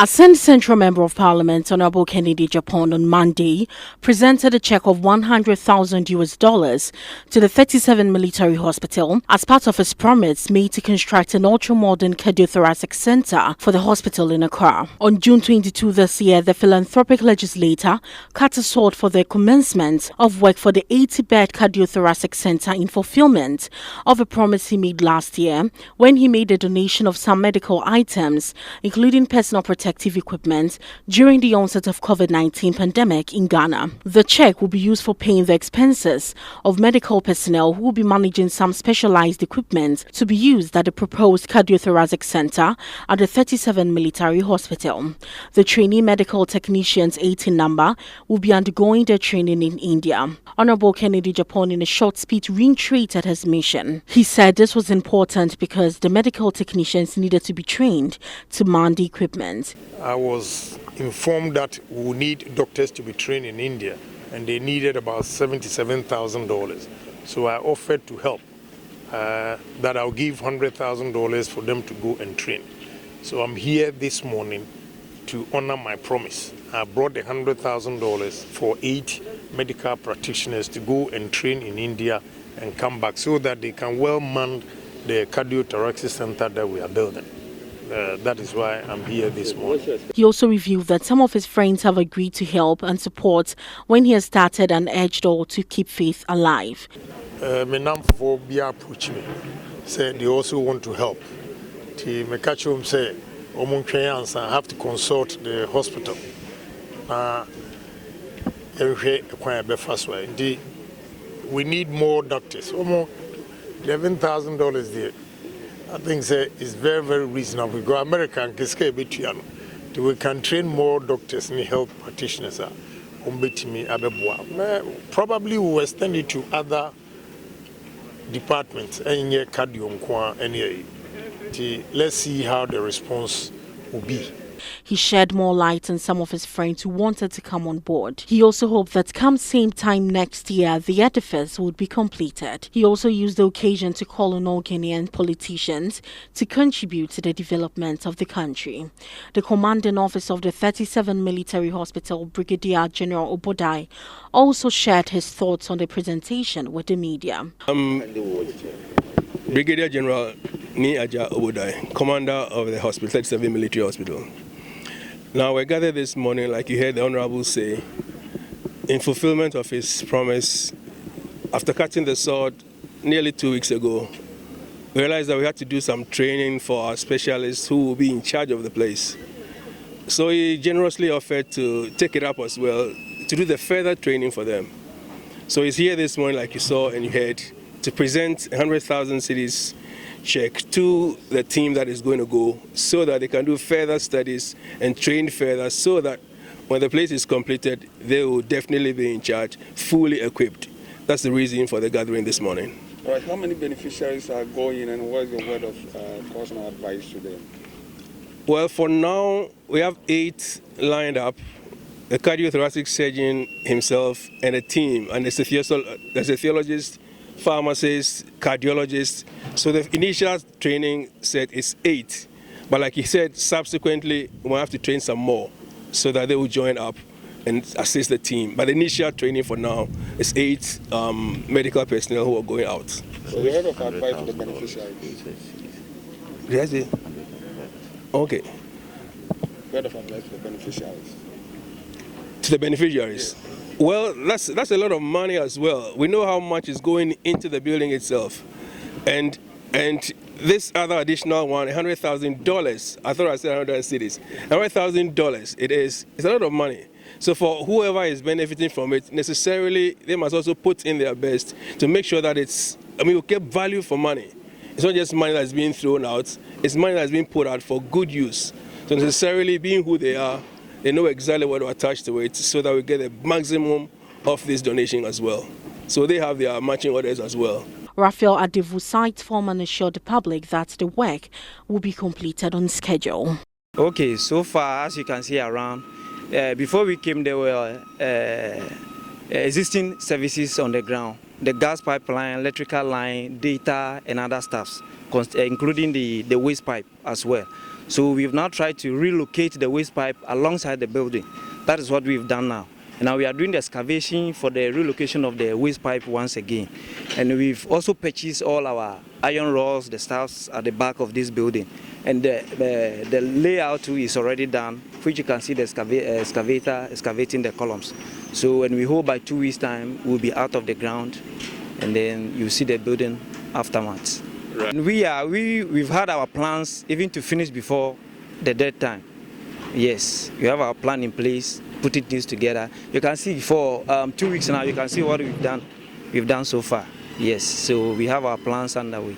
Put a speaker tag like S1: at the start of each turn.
S1: Ascent Central Member of Parliament Honorable Kennedy Agyapong on Monday presented a check of $100,000 to the 37 military hospital as part of his promise made to construct an ultra-modern cardiothoracic center for the hospital in Accra. On June 22 this year, the philanthropic legislator cut a sword for the commencement of work for the 80-bed cardiothoracic center in fulfillment of a promise he made last year when he made a donation of some medical items, including personal protective equipment, during the onset of COVID-19 pandemic in Ghana. The check will be used for paying the expenses of medical personnel who will be managing some specialized equipment to be used at the proposed cardiothoracic center at the 37 military hospital. The trainee medical technicians 18 number will be undergoing their training in India. Honorable Kennedy Agyapong, in a short speech, reiterated his mission. He said this was important because the medical technicians needed to be trained to man the equipment.
S2: I was informed that we would need doctors to be trained in India, and they needed about $77,000. So I offered to help, that I'll give $100,000 for them to go and train. So I'm here this morning to honor my promise. I brought the $100,000 for 8 medical practitioners to go and train in India and come back so that they can well man the cardiothoracic center that we are building. That is why I'm here this morning.
S1: He also revealed that some of his friends have agreed to help and support when he has started and urged all to keep faith alive.
S2: Said they also want to help. Mekachum say, I have to consult the hospital. We need more doctors. $11,000 there. I think it's very, very reasonable. Because American we can train more doctors and health practitioners. Probably we will extend it to other departments. Let's see how the response will be.
S1: He shed more light on some of his friends who wanted to come on board. He also hoped that come same time next year, the edifice would be completed. He also used the occasion to call on all Ghanaian politicians to contribute to the development of the country. The commanding officer of the 37 military hospital, Brigadier General Obodai, also shared his thoughts on the presentation with the media.
S3: Brigadier General Obodai, commander of the hospital, 37 military hospital. Now we're gathered this morning, like you heard the Honorable say, in fulfillment of his promise. After cutting the sword nearly 2 weeks ago, we realized that we had to do some training for our specialists who will be in charge of the place. So he generously offered to take it up as well, to do the further training for them. So he's here this morning, like you saw and you heard, to present 100,000 cedis check to the team that is going to go so that they can do further studies and train further so that when the place is completed, they will definitely be in charge, fully equipped. That's the reason for the gathering this morning.
S4: All right, how many beneficiaries are going and what is your word of personal advice to them?
S3: Well, for now, we have 8 lined up. The cardiothoracic surgeon himself and a team, and the physiologist, pharmacists, cardiologists. So the initial training set is 8. But like he said, subsequently, we'll have to train some more so that they will join up and assist the team. But the initial training for now is 8 medical personnel who are going out.
S4: So the word of advice to the beneficiaries?
S3: Yes, okay.
S4: Word of advice to the beneficiaries?
S3: To the beneficiaries? Yes. Well, that's a lot of money as well. We know how much is going into the building itself. And this other additional one, $100,000, I thought I said 100 cities. $100,000, it's a lot of money. So for whoever is benefiting from it, necessarily they must also put in their best to make sure that we get value for money. It's not just money that's being thrown out, it's money that's being put out for good use. So necessarily being who they are, they know exactly what to attach to it so that we get the maximum of this donation as well. So they have their matching orders as well.
S1: Raphael Adevu site foreman assured the public that the work will be completed on schedule.
S5: Okay, so far as you can see around, before we came there were existing services on the ground. The gas pipeline, electrical line, data and other stuffs, including the waste pipe as well. So we've now tried to relocate the waste pipe alongside the building. That is what we've done now. Now we are doing the excavation for the relocation of the waste pipe once again. And we've also purchased all our iron rods, the stuffs at the back of this building. And the layout too is already done, which you can see the excavator excavating the columns. So when we hold by 2 weeks' time, we'll be out of the ground, and then you see the building afterwards. Right. And we've had our plans even to finish before the dead time. Yes, we have our plan in place, putting things together. You can see for 2 weeks now, you can see what we've done so far. Yes, so we have our plans underway.